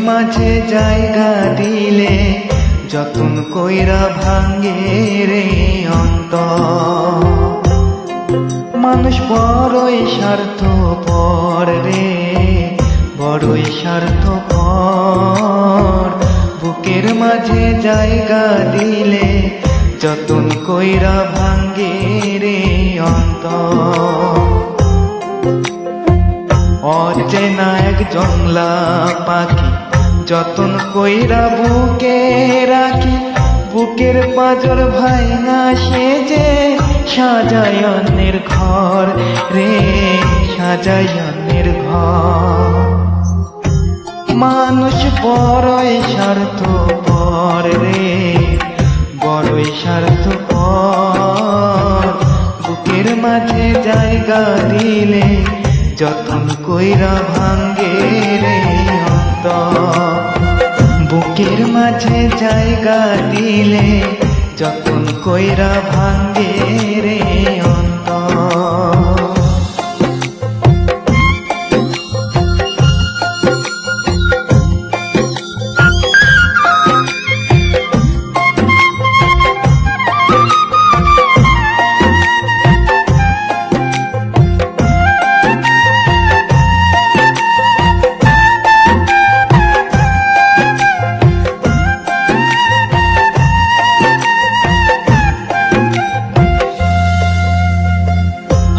মাঝে জায়গা দিলে যতন কইরা ভাঙ্গে রে অন্তর। মানুষ বড়ই স্বার্থপর রে, বড়ই স্বার্থপর। বুকের মাঝে জায়গা দিলে যতন কইরা ভাঙ্গে রে অন্তর। অচেনা এক জংলা পাখি যতন কইরা বুকে রাখি, বুকের পাঁজর ভাঙা সেজে সাজায় অন্যের ঘর রে, সাজায় অন্যের ঘর। মানুষ বড়ই স্বার্থপর রে, বড়ই স্বার্থপর। বুকের মাঝে জায়গা দিলে যতন কইরা ভাঙ্গে রে অন্তর। বুকের মাঝে জায়গা দিলে যতন কইরা ভাঙ্গে রে অন্তর।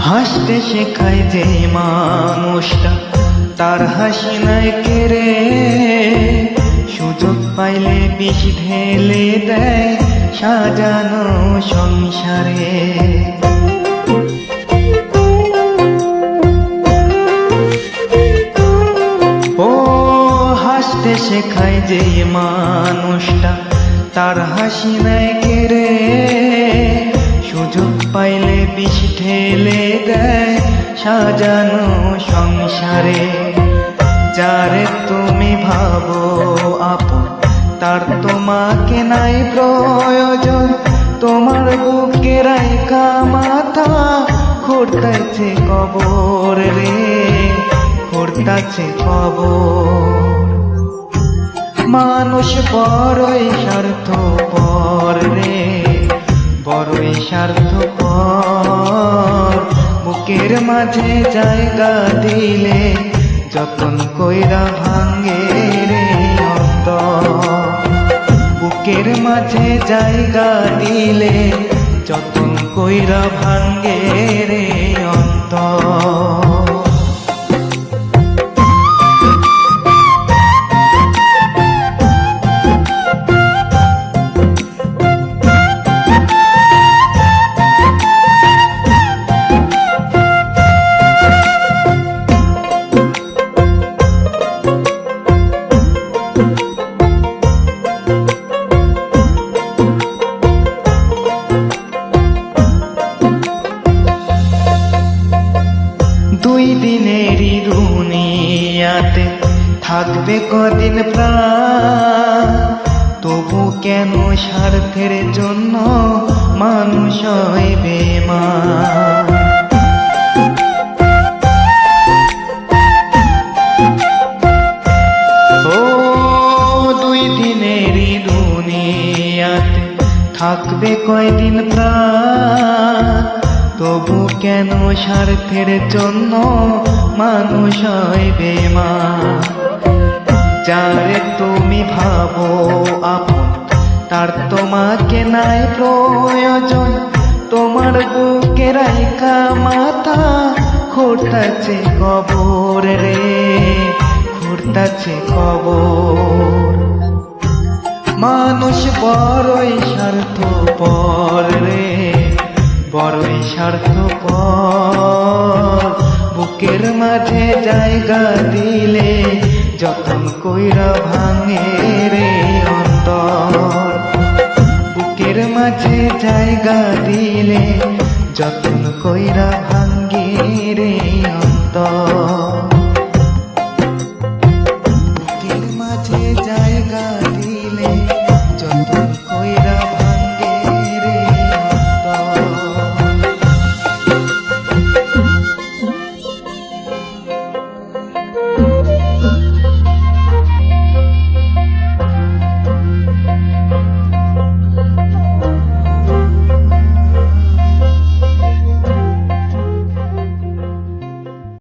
হাসতে শেখায় যে মানুষটা তার হাসি নাই কেড়ে, সুযোগ পাইলে বিষ ঢেলে দেয় সাজানো সংসারে। ও হাসতে শেখায় যে মানুষটা তার হাসি নাই কেড়ে, সুযোগ পাইলে বিষ ঢেলে দেয় সাজানো সংসারে। যারে তুমি ভাবো আপন তার তোমাকে নাই প্রয়োজন, তোমার বুকে রাইখা মাথা খুঁড়তাছে কবর রে, খুঁড়তাছে কবর। মানুষ বড়ই স্বার্থপর রে, বড়ই স্বার্থপর। বুকের মাঝে জায়গা দিলে যতন কইরা ভাঙ্গে রে অন্তর। বুকের মাঝে জায়গা দিলে যতন কইরা ভাঙ্গে রে অন্তর। দুই দিনেরই দুনিয়াতে থাকবে কদিন প্রাণ, তবু কেন স্বার্থের জন্য মানুষ হয় বেঈমান। ও দুই দিনেরই দুনিয়াতে থাকবে কয়দিন প্রাণ, তবু কেন স্বার্থের জন্য মানুষ হয় বেঈমান। যারে তুমি ভাবো আপন তার তোমাকে নাই প্রয়োজন, তোমার বুকে রাইখা মাথা খুঁড়তাছে কবর রে, খুঁড়তাছে কবর। মানুষ বড়ই স্বার্থপর রে, বড়ই স্বার্থপর। বুকের মাঝে জায়গা দিলে যতন কইরা ভাঙে রে অন্তর। বুকের মাঝে জায়গা দিলে যতন কইরা ভাঙ্গে রে অন্তর।